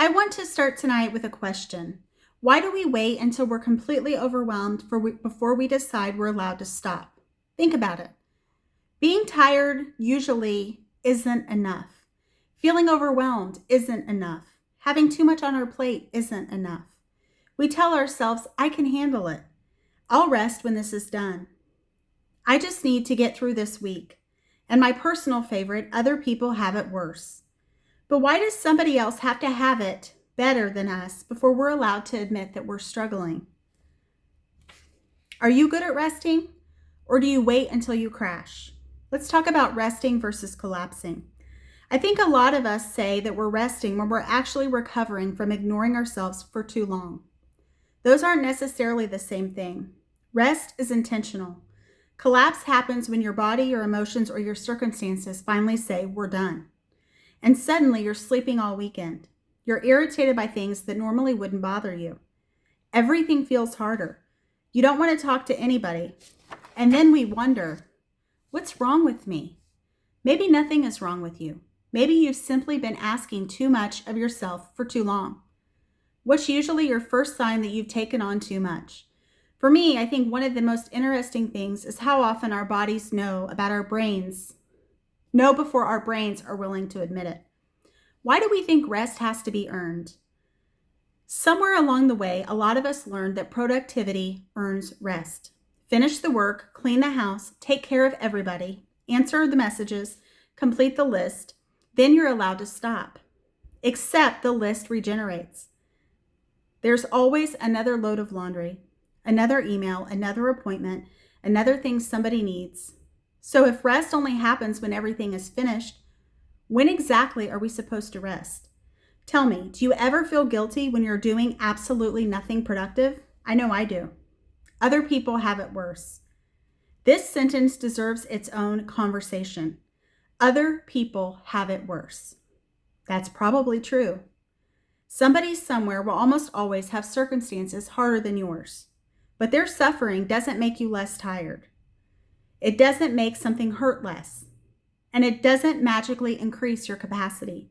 I want to start tonight with a question. Why do we wait until we're completely overwhelmed before we decide we're allowed to stop? Think about it. Being tired usually isn't enough. Feeling overwhelmed isn't enough. Having too much on our plate isn't enough. We tell ourselves, I can handle it. I'll rest when this is done. I just need to get through this week. And my personal favorite, other people have it worse. But why does somebody else have to have it better than us before we're allowed to admit that we're struggling? Are you good at resting, or do you wait until you crash? Let's talk about resting versus collapsing. I think a lot of us say that we're resting when we're actually recovering from ignoring ourselves for too long. Those aren't necessarily the same thing. Rest is intentional. Collapse happens when your body, your emotions, or your circumstances finally say, we're done. And suddenly you're sleeping all weekend. You're irritated by things that normally wouldn't bother you. Everything feels harder. You don't want to talk to anybody. And then we wonder, what's wrong with me? Maybe nothing is wrong with you. Maybe you've simply been asking too much of yourself for too long. What's usually your first sign that you've taken on too much? For me, I think one of the most interesting things is how often our bodies know before our brains are willing to admit it. Why do we think rest has to be earned? Somewhere along the way, a lot of us learned that productivity earns rest. Finish the work, clean the house, take care of everybody, answer the messages, complete the list, then you're allowed to stop. Except the list regenerates. There's always another load of laundry, another email, another appointment, another thing somebody needs. So if rest only happens when everything is finished, when exactly are we supposed to rest? Tell me, do you ever feel guilty when you're doing absolutely nothing productive? I know I do. Other people have it worse. This sentence deserves its own conversation. Other people have it worse. That's probably true. Somebody somewhere will almost always have circumstances harder than yours, but their suffering doesn't make you less tired. It doesn't make something hurt less, and it doesn't magically increase your capacity.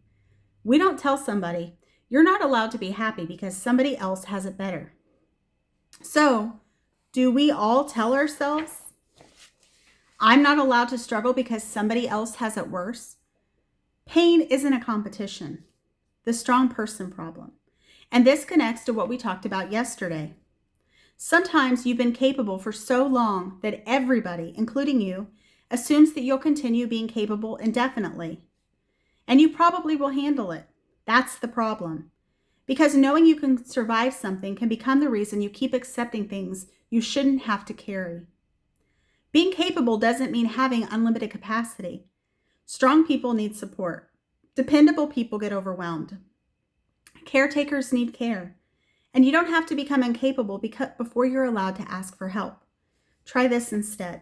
We don't tell somebody, you're not allowed to be happy because somebody else has it better. So, do we all tell ourselves, I'm not allowed to struggle because somebody else has it worse? Pain isn't a competition. The strong person problem. And this connects to what we talked about yesterday. Sometimes you've been capable for so long that everybody, including you, assumes that you'll continue being capable indefinitely. And you probably will handle it. That's the problem. Because knowing you can survive something can become the reason you keep accepting things you shouldn't have to carry. Being capable doesn't mean having unlimited capacity. Strong people need support. Dependable people get overwhelmed. Caretakers need care. And you don't have to become incapable before you're allowed to ask for help. Try this instead.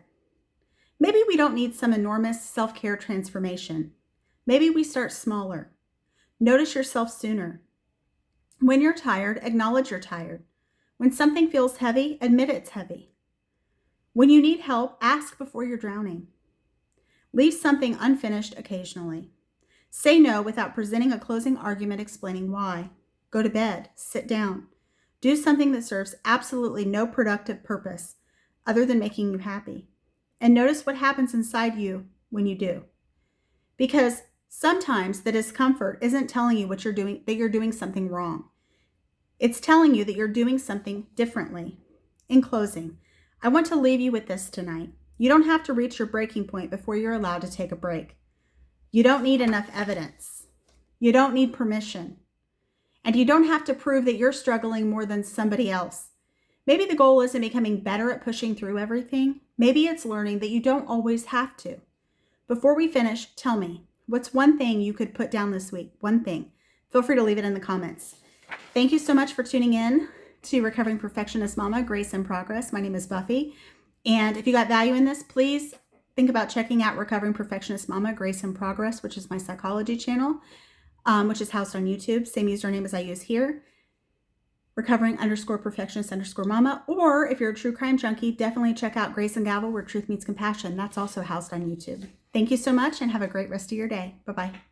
Maybe we don't need some enormous self-care transformation. Maybe we start smaller. Notice yourself sooner. When you're tired, acknowledge you're tired. When something feels heavy, admit it's heavy. When you need help, ask before you're drowning. Leave something unfinished occasionally. Say no without presenting a closing argument explaining why. Go to bed. Sit down. Do something that serves absolutely no productive purpose other than making you happy. And notice what happens inside you when you do. Because sometimes the discomfort isn't telling you that you're doing something wrong. It's telling you that you're doing something differently. In closing, I want to leave you with this tonight. You don't have to reach your breaking point before you're allowed to take a break. You don't need enough evidence. You don't need permission. And you don't have to prove that you're struggling more than somebody else. Maybe the goal isn't becoming better at pushing through everything. Maybe it's learning that you don't always have to. Before we finish, tell me, what's one thing you could put down this week? One thing. Feel free to leave it in the comments. Thank you so much for tuning in to Recovering Perfectionist Mama, Grace in Progress. My name is Buffy. And if you got value in this, please think about checking out Recovering Perfectionist Mama, Grace in Progress, which is my psychology channel, which is housed on YouTube. Same username as I use here. Recovering_perfectionist_mama. Or if you're a true crime junkie, definitely check out Grace and Gavel, Where Truth Meets Compassion. That's also housed on YouTube. Thank you so much and have a great rest of your day. Bye-bye.